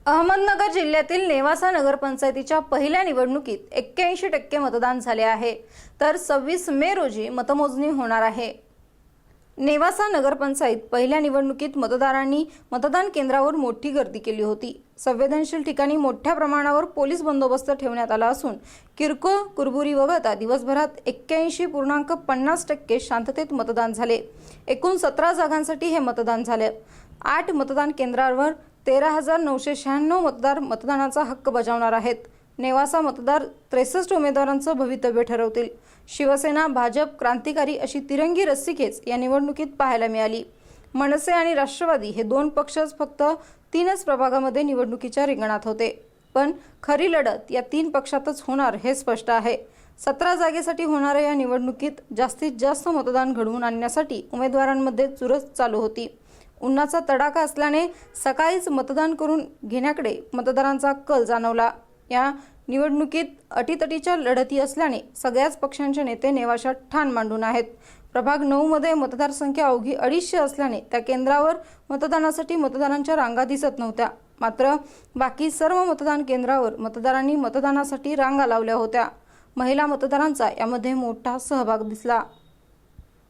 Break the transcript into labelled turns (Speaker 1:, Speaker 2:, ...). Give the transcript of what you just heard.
Speaker 1: अहमदनगर जिल्ह्यातील नेवासा नगरपंचायतीच्या पहिल्या निवडणुकीत 81% मतदान झाले आहे, तर 26 मे रोजी मतमोजणी होणार आहे। नेवासा नगरपंचायत पहिल्या निवडणुकीत मतदारांनी मतदान केंद्रावर मोठी गर्दी केली होती। संवेदनशील ठिकाणी मोठ्या प्रमाणावर पोलीस बंदोबस्त ठेवण्यात आला असून किरकोळ कुरबुरी वगळता दिवसभरात 81.50% शांततेत मतदान झाले। एकूण 17 जागांसाठी हे मतदान झाले। 8 मतदान केंद्रांवर 13,996 मतदार मतदानाचा हक्क बजावणार आहेत। नेवासा मतदार 63 उमेदवारांचं भवितव्य ठरवतील। शिवसेना, भाजप, क्रांतिकारी अशी तिरंगी रस्सीखेच या निवडणुकीत पाहायला मिळाली। मनसे आणि राष्ट्रवादी हे दोन पक्षच फक्त 3च प्रभागामध्ये निवडणुकीच्या रिंगणात होते, पण खरी लढत या 3 पक्षातच होणार हे स्पष्ट आहे। 17 जागेसाठी होणाऱ्या या निवडणुकीत जास्तीत जास्त मतदान घडवून आणण्यासाठी उमेदवारांमध्ये चुरस चालू होती। उन्हाचा तडाखा असल्याने सकाळीच मतदान करून घेण्याकडे मतदारांचा कल जाणवला। या निवडणुकीत अटीतटीच्या लढती असल्याने सगळ्याच पक्षांचे नेते नेवाशात ठाण मांडून आहेत। प्रभाग 9 मध्ये मतदारसंख्या अवघी 250 असल्याने त्या केंद्रावर मतदानासाठी मतदारांच्या रांगा दिसत नव्हत्या। मात्र बाकी सर्व मतदान केंद्रावर मतदारांनी मतदानासाठी रांगा लावल्या होत्या। महिला मतदारांचा यामध्ये मोठा सहभाग दिसला।